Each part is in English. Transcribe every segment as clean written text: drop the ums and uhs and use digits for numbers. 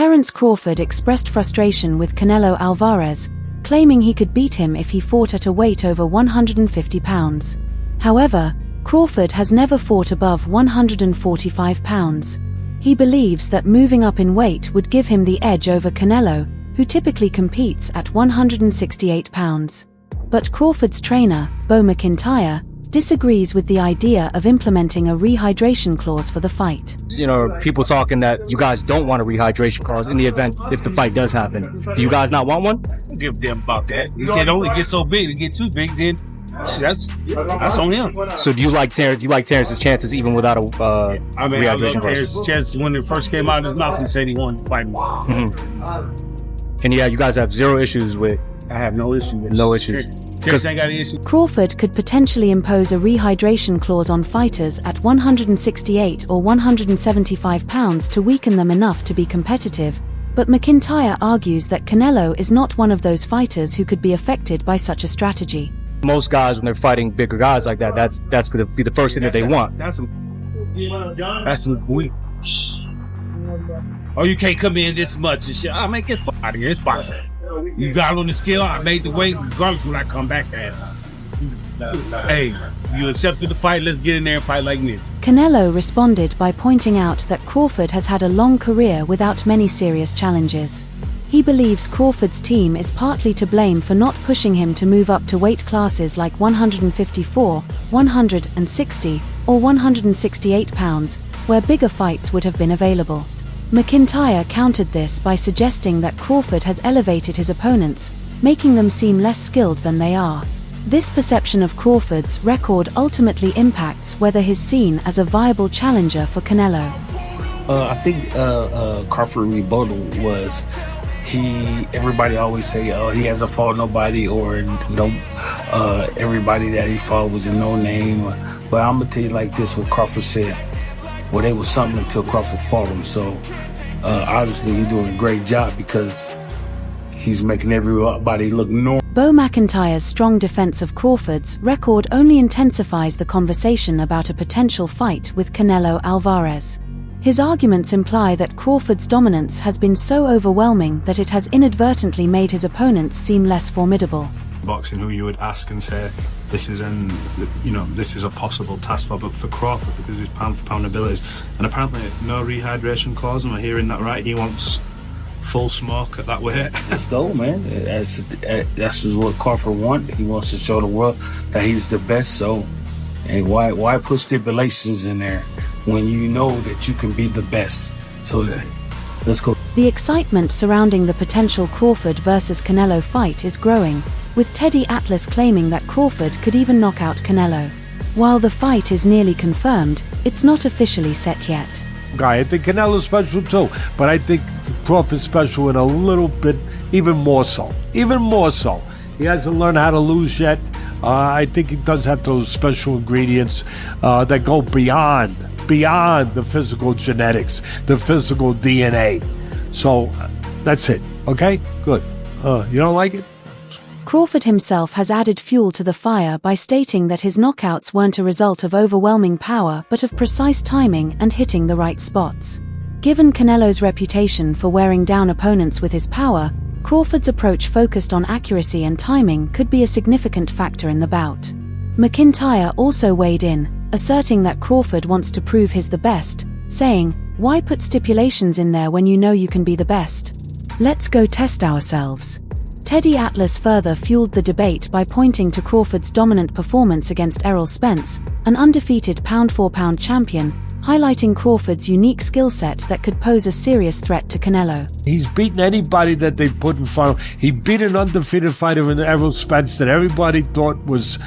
Terence Crawford expressed frustration with Canelo Alvarez, claiming he could beat him if he fought at a weight over 150 pounds. However, Crawford has never fought above 145 pounds. He believes that moving up in weight would give him the edge over Canelo, who typically competes at 168 pounds. But Crawford's trainer, Bo McIntyre, disagrees with the idea of implementing a rehydration clause for the fight. You know, people talking that you guys don't want a rehydration clause in the event if the fight does happen. Do you guys not want one? Don't give a damn about that. If it only get so big, to get too big, then that's on him. So do you like Terence? You like Terence's chances even without a rehydration clause? I love Terence's chances when it first came out of his mouth and said he wanted to fight me. And yeah, you guys have zero issues with. I have no issue with it. No issues. Terence ain't got an issue. Crawford could potentially impose a rehydration clause on fighters at 168 or 175 pounds to weaken them enough to be competitive, but McIntyre argues that Canelo is not one of those fighters who could be affected by such a strategy. Most guys, when they're fighting bigger guys like that, that's going to be the first thing that they want. That's some weak. Oh, you can't come in this much and shit. I make it out of here. It's boxing. You got on the scale, I made the weight, regardless when I come back, ass. Hey, you accepted the fight, let's get in there and fight like me. Canelo responded by pointing out that Crawford has had a long career without many serious challenges. He believes Crawford's team is partly to blame for not pushing him to move up to weight classes like 154, 160, or 168 pounds, where bigger fights would have been available. McIntyre countered this by suggesting that Crawford has elevated his opponents, making them seem less skilled than they are. This perception of Crawford's record ultimately impacts whether he's seen as a viable challenger for Canelo. I think Crawford's rebuttal was everybody always say, oh, he hasn't fought nobody, or no, everybody that he fought was a no name. But I'm gonna tell you like this: what Crawford said. Well, they was something until Crawford fought him. So obviously he's doing a great job because he's making everybody look normal. Bo McIntyre's strong defense of Crawford's record only intensifies the conversation about a potential fight with Canelo Alvarez. His arguments imply that Crawford's dominance has been so overwhelming that it has inadvertently made his opponents seem less formidable. Boxing, who you would ask and say this is a possible task for Crawford because of his pound for pound abilities, and apparently no rehydration clause. Am I hearing that right? He wants full smoke at that weight. Let's go, man. That's what Crawford wants. He wants to show the world that he's the best. So, and why put stipulations in there when you know that you can be the best? So let's go. The excitement surrounding the potential Crawford versus Canelo fight is growing, with Teddy Atlas claiming that Crawford could even knock out Canelo. While the fight is nearly confirmed, it's not officially set yet. I think Canelo's special too, but I think Crawford's special in a little bit, even more so. Even more so. He hasn't learned how to lose yet. I think he does have those special ingredients that go beyond the physical genetics, the physical DNA. So that's it, okay? Good. You don't like it? Crawford himself has added fuel to the fire by stating that his knockouts weren't a result of overwhelming power but of precise timing and hitting the right spots. Given Canelo's reputation for wearing down opponents with his power, Crawford's approach focused on accuracy and timing could be a significant factor in the bout. McIntyre also weighed in, asserting that Crawford wants to prove he's the best, saying, "Why put stipulations in there when you know you can be the best? Let's go test ourselves." Teddy Atlas further fueled the debate by pointing to Crawford's dominant performance against Errol Spence, an undefeated pound-for-pound champion, highlighting Crawford's unique skill set that could pose a serious threat to Canelo. He's beaten anybody that they put in front of him. He beat an undefeated fighter in Errol Spence that everybody thought was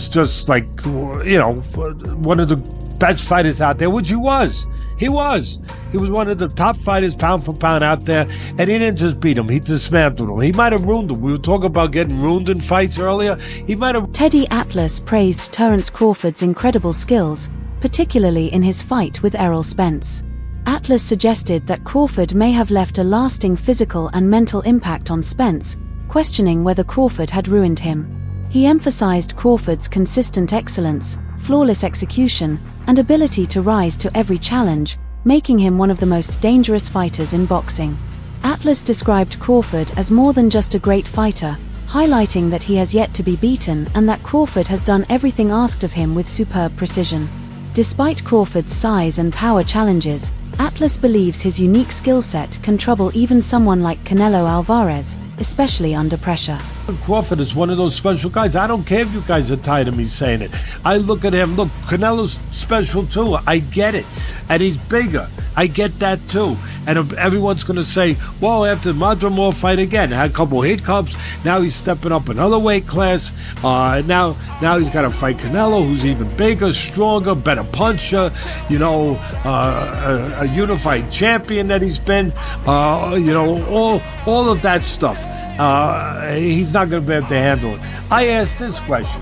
just like, one of the best fighters out there, which he was. He was one of the top fighters pound for pound out there, and he didn't just beat him, he dismantled him. He might have ruined him. We were talking about getting ruined in fights earlier. He might have... Teddy Atlas praised Terence Crawford's incredible skills, particularly in his fight with Errol Spence. Atlas suggested that Crawford may have left a lasting physical and mental impact on Spence, questioning whether Crawford had ruined him. He emphasized Crawford's consistent excellence, flawless execution, and ability to rise to every challenge, making him one of the most dangerous fighters in boxing. Atlas described Crawford as more than just a great fighter, highlighting that he has yet to be beaten and that Crawford has done everything asked of him with superb precision. Despite Crawford's size and power challenges, Atlas believes his unique skill set can trouble even someone like Canelo Alvarez, especially under pressure. Crawford is one of those special guys. I don't care if you guys are tired of me saying it. I look at him, look, Canelo's special too. I get it. And he's bigger. I get that too. And everyone's going to say, well, after Madrimov fight again, had a couple hiccups. Now he's stepping up another weight class. Now he's got to fight Canelo, who's even bigger, stronger, better puncher. You know, a unified champion that he's been. You know, all of that stuff. He's not going to be able to handle it. I ask this question.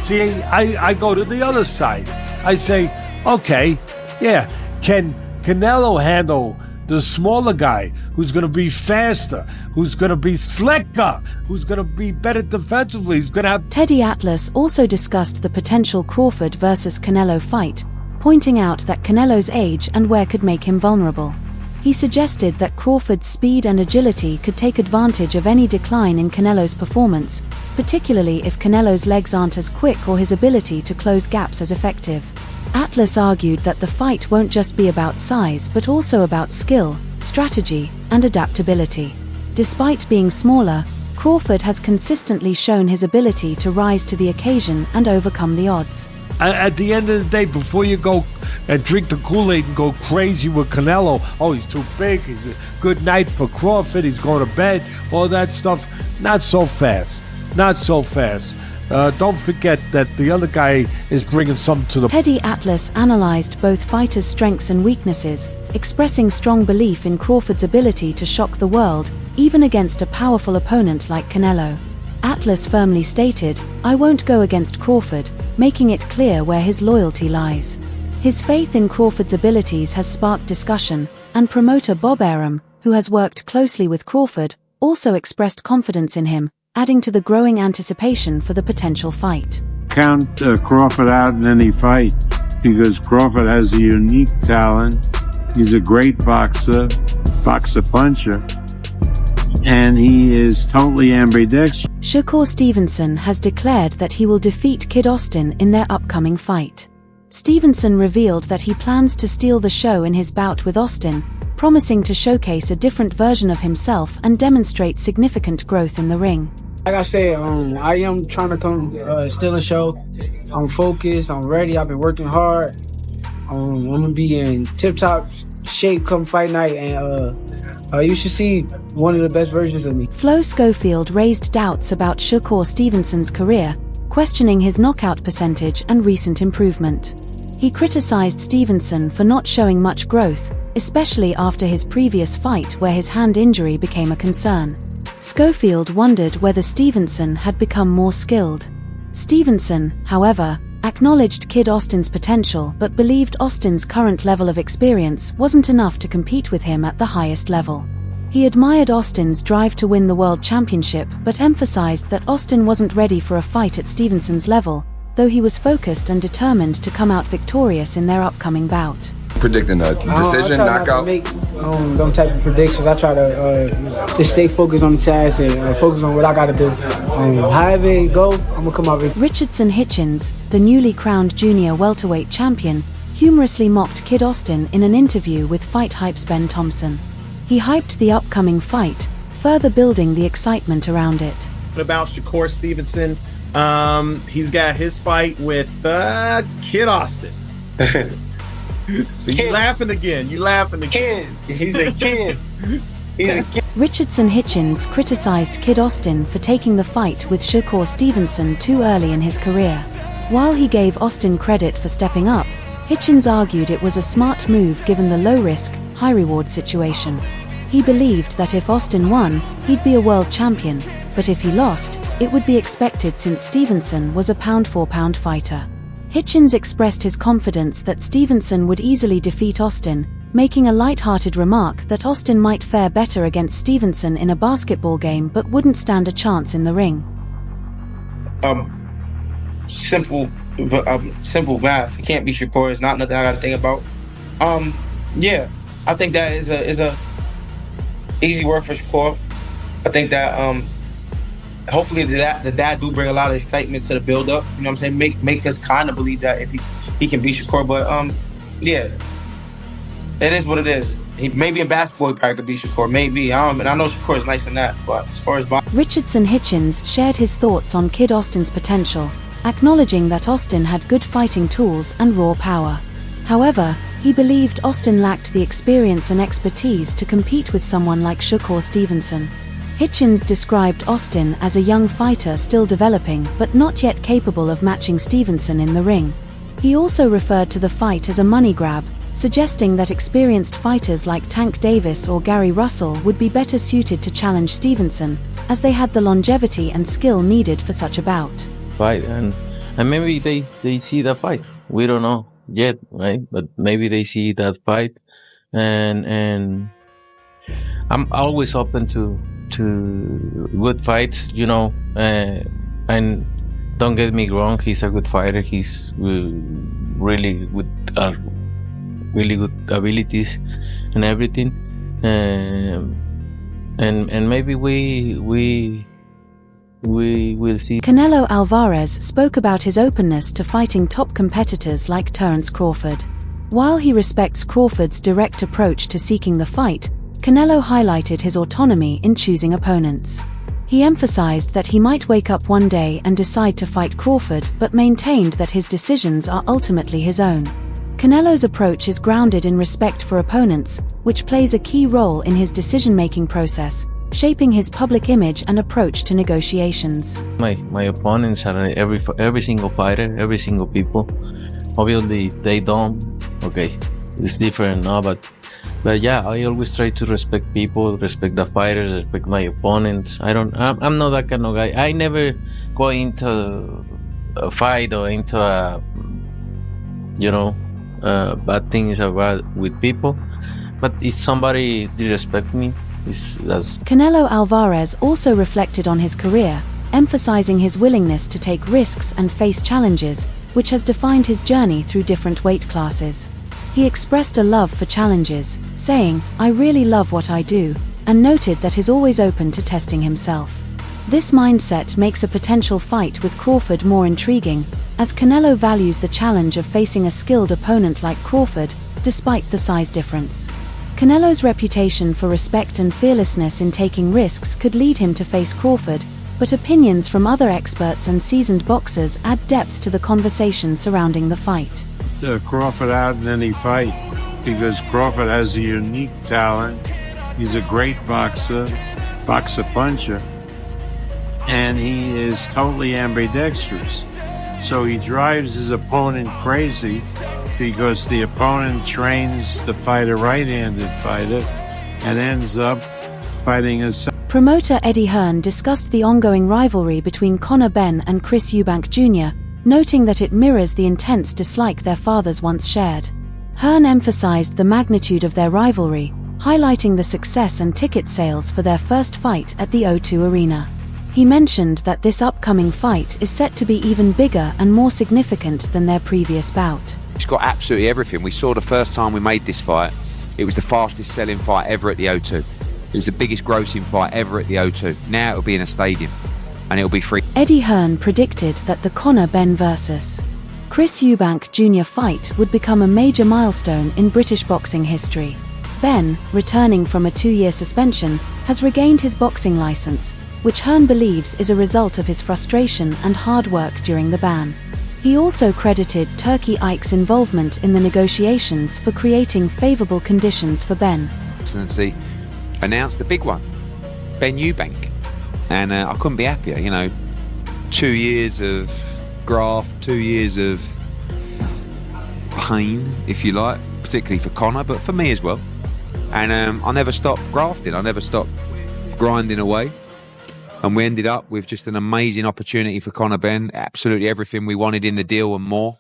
See, I go to the other side. I say, okay, yeah, can Canelo handle the smaller guy who's going to be faster, who's going to be slicker, who's going to be better defensively, who's going to have... Teddy Atlas also discussed the potential Crawford versus Canelo fight, pointing out that Canelo's age and wear could make him vulnerable. He suggested that Crawford's speed and agility could take advantage of any decline in Canelo's performance, particularly if Canelo's legs aren't as quick or his ability to close gaps as effective. Atlas argued that the fight won't just be about size but also about skill, strategy, and adaptability. Despite being smaller, Crawford has consistently shown his ability to rise to the occasion and overcome the odds. At the end of the day, before you go and drink the Kool-Aid and go crazy with Canelo, oh, he's too big, he's a good night for Crawford, he's going to bed, all that stuff, not so fast. Not so fast. Don't forget that the other guy is bringing something to the... Teddy Atlas analyzed both fighters' strengths and weaknesses, expressing strong belief in Crawford's ability to shock the world, even against a powerful opponent like Canelo. Atlas firmly stated, "I won't go against Crawford," making it clear where his loyalty lies. His faith in Crawford's abilities has sparked discussion, and promoter Bob Arum, who has worked closely with Crawford, also expressed confidence in him, adding to the growing anticipation for the potential fight. Count Crawford out in any fight because Crawford has a unique talent. He's a great boxer puncher, and he is totally ambidextrous. Shakur Stevenson has declared that he will defeat Kid Austin in their upcoming fight. Stevenson revealed that he plans to steal the show in his bout with Austin, promising to showcase a different version of himself and demonstrate significant growth in the ring. Like I said, I am trying to come steal a show. I'm focused, I'm ready, I've been working hard. I'm gonna be in tip-top shape come fight night, and you should see one of the best versions of me. Flo Schofield raised doubts about Shakur Stevenson's career, questioning his knockout percentage and recent improvement. He criticized Stevenson for not showing much growth, especially after his previous fight where his hand injury became a concern. Schofield wondered whether Stevenson had become more skilled. Stevenson, however, acknowledged Kid Austin's potential but believed Austin's current level of experience wasn't enough to compete with him at the highest level. He admired Austin's drive to win the World Championship but emphasized that Austin wasn't ready for a fight at Stevenson's level, though he was focused and determined to come out victorious in their upcoming bout. Predicting a decision, knockout? I try not to make them type of predictions. I try to just stay focused on the task and focus on what I got to do. However it go, I'm going to come out with. Richardson Hitchens, the newly crowned junior welterweight champion, humorously mocked Kid Austin in an interview with Fight Hype's Ben Thompson. He hyped the upcoming fight, further building the excitement around it. About Shakur Stevenson, he's got his fight with Kid Austin. So you laughing again. He's a kid. Richardson Hitchens criticized Kid Austin for taking the fight with Shakur Stevenson too early in his career. While he gave Austin credit for stepping up, Hitchens argued it was a smart move given the low-risk, high-reward situation. He believed that if Austin won, he'd be a world champion, but if he lost, it would be expected since Stevenson was a pound-for-pound fighter. Hitchens expressed his confidence that Stevenson would easily defeat Austin, making a light-hearted remark that Austin might fare better against Stevenson in a basketball game but wouldn't stand a chance in the ring. Simple math. It can't be Shakur. It's not nothing I got to think about. Yeah, I think that is easy work for Shakur. I think that hopefully the dad do bring a lot of excitement to the build up. You know what I'm saying? Make us kind of believe that if he can beat Shakur. But yeah, it is what it is. Maybe in basketball he probably could beat Shakur. Maybe. And I know Shakur is nice in that. But as far as Richardson Hitchens shared his thoughts on Kid Austin's potential, acknowledging that Austin had good fighting tools and raw power. However, he believed Austin lacked the experience and expertise to compete with someone like Shakur Stevenson. Hitchens described Austin as a young fighter still developing but not yet capable of matching Stevenson in the ring. He also referred to the fight as a money grab, suggesting that experienced fighters like Tank Davis or Gary Russell would be better suited to challenge Stevenson, as they had the longevity and skill needed for such a bout. Fight and maybe they see the fight. We don't know yet, right? But maybe they see that fight, and I'm always open to good fights, you know. And don't get me wrong, he's a good fighter. He's really good abilities and everything. And maybe we will see. Canelo Alvarez spoke about his openness to fighting top competitors like Terence Crawford. While he respects Crawford's direct approach to seeking the fight, Canelo highlighted his autonomy in choosing opponents. He emphasized that he might wake up one day and decide to fight Crawford, but maintained that his decisions are ultimately his own. Canelo's approach is grounded in respect for opponents, which plays a key role in his decision-making process, shaping his public image and approach to negotiations. My opponents are every single fighter, every single people. Obviously, they don't. Okay, it's different now, but yeah, I always try to respect people, respect the fighters, respect my opponents. I'm not that kind of guy. I never go into a fight or into a, bad things with people. But if somebody disrespect me, that's... Canelo Alvarez also reflected on his career, emphasizing his willingness to take risks and face challenges, which has defined his journey through different weight classes. He expressed a love for challenges, saying, "I really love what I do," and noted that he's always open to testing himself. This mindset makes a potential fight with Crawford more intriguing, as Canelo values the challenge of facing a skilled opponent like Crawford, despite the size difference. Canelo's reputation for respect and fearlessness in taking risks could lead him to face Crawford, but opinions from other experts and seasoned boxers add depth to the conversation surrounding the fight. Crawford out in any fight because Crawford has a unique talent. He's a great boxer puncher, and he is totally ambidextrous. So he drives his opponent crazy because the opponent trains to fight a right-handed fighter and ends up fighting a... Promoter Eddie Hearn discussed the ongoing rivalry between Conor Benn and Chris Eubank Jr., noting that it mirrors the intense dislike their fathers once shared. Hearn emphasized the magnitude of their rivalry, highlighting the success and ticket sales for their first fight at the O2 Arena. He mentioned that this upcoming fight is set to be even bigger and more significant than their previous bout. It's got absolutely everything. We saw the first time we made this fight, it was the fastest selling fight ever at the O2. It was the biggest grossing fight ever at the O2. Now it'll be in a stadium, and it'll be free. Eddie Hearn predicted that the Conor Benn vs. Chris Eubank Jr. fight would become a major milestone in British boxing history. Benn, returning from a 2-year suspension, has regained his boxing license, which Hearn believes is a result of his frustration and hard work during the ban. He also credited Turkey Ike's involvement in the negotiations for creating favourable conditions for Benn. Excellency announced the big one, Ben Eubank. And I couldn't be happier, 2 years of graft, 2 years of pain, if you like, particularly for Conor, but for me as well. And I never stopped grafting, I never stopped grinding away. And we ended up with just an amazing opportunity for Conor Benn, absolutely everything we wanted in the deal and more.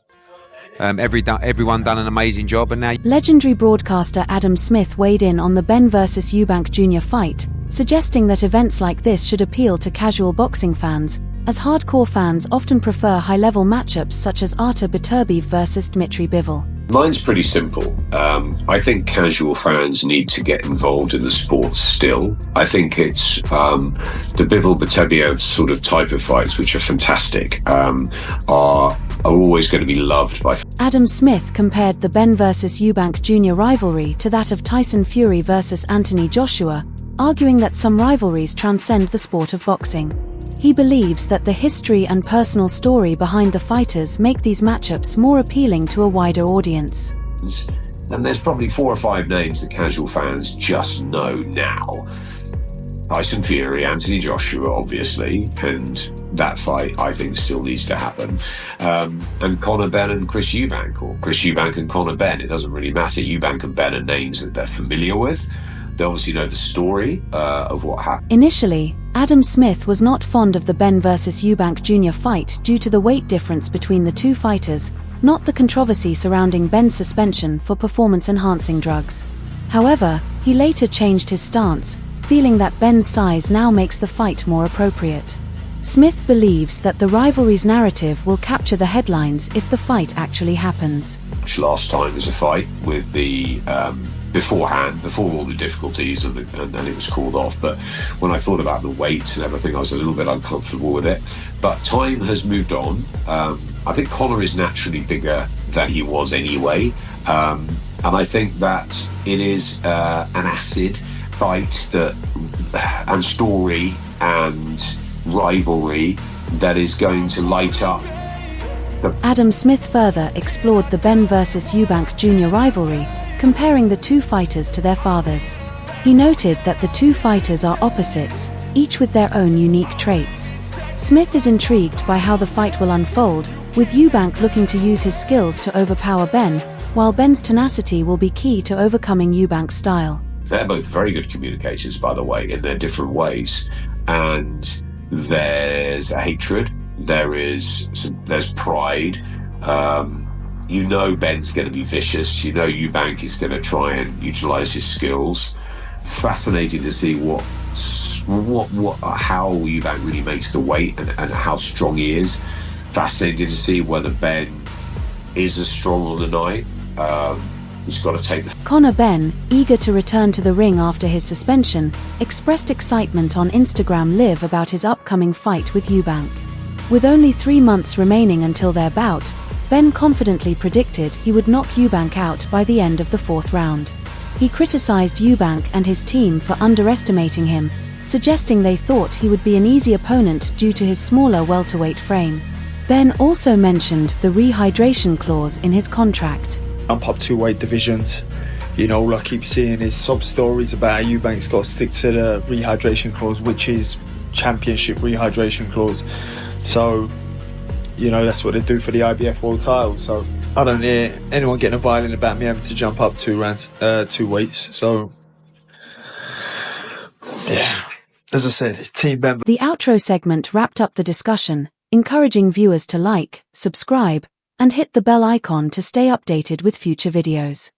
Everyone done an amazing job, and now... Legendary broadcaster Adam Smith weighed in on the Benn vs Eubank Jr. fight, suggesting that events like this should appeal to casual boxing fans, as hardcore fans often prefer high-level matchups such as Artur Beterbiev vs Dmitry Bivol. Mine's pretty simple. I think casual fans need to get involved in the sport still. I think it's the Bivol Beterbiev sort of type of fights, which are fantastic, are always going to be loved by. Adam Smith compared the Ben vs Eubank Jr. rivalry to that of Tyson Fury versus Anthony Joshua, arguing that some rivalries transcend the sport of boxing. He believes that the history and personal story behind the fighters make these matchups more appealing to a wider audience. And there's probably 4 or 5 names that casual fans just know now. Tyson Fury, Anthony Joshua, obviously, and that fight I think still needs to happen. And Conor Benn and Chris Eubank, or Chris Eubank and Conor Benn, it doesn't really matter. Eubank and Benn are names that they're familiar with. They obviously know the story of what happened. Initially, Adam Smith was not fond of the Ben vs Eubank Jr. fight due to the weight difference between the two fighters, not the controversy surrounding Ben's suspension for performance-enhancing drugs. However, he later changed his stance, feeling that Ben's size now makes the fight more appropriate. Smith believes that the rivalry's narrative will capture the headlines if the fight actually happens. Last time was a fight with the beforehand, before all the difficulties, and it was called off. But when I thought about the weights and everything, I was a little bit uncomfortable with it. But time has moved on. I think Conor is naturally bigger than he was anyway. And I think that it is an acid fight and story and rivalry that is going to light up. Adam Smith further explored the Ben vs Eubank Jr. rivalry, comparing the two fighters to their fathers. He noted that the two fighters are opposites, each with their own unique traits. Smith is intrigued by how the fight will unfold, with Eubank looking to use his skills to overpower Ben, while Ben's tenacity will be key to overcoming Eubank's style. They're both very good communicators, by the way, in their different ways. And there's a hatred, there's pride. You know Ben's going to be vicious. You know Eubank is going to try and utilize his skills. Fascinating to see how Eubank really makes the weight and how strong he is. Fascinating to see whether Ben is as strong on the night. He's got to take the... Conor Benn, eager to return to the ring after his suspension, expressed excitement on Instagram Live about his upcoming fight with Eubank. With only 3 months remaining until their bout, Ben confidently predicted he would knock Eubank out by the end of the 4th round. He criticized Eubank and his team for underestimating him, suggesting they thought he would be an easy opponent due to his smaller welterweight frame. Ben also mentioned the rehydration clause in his contract. Jump up 2 weight divisions. You know, all I keep seeing is sub stories about how Eubank's got to stick to the rehydration clause, which is championship rehydration clause. So, you know, that's what they do for the IBF world title. So I don't hear anyone getting a violin about me having to jump up 2 weights. So yeah, as I said, it's team member. The outro segment wrapped up the discussion, encouraging viewers to like, subscribe, and hit the bell icon to stay updated with future videos.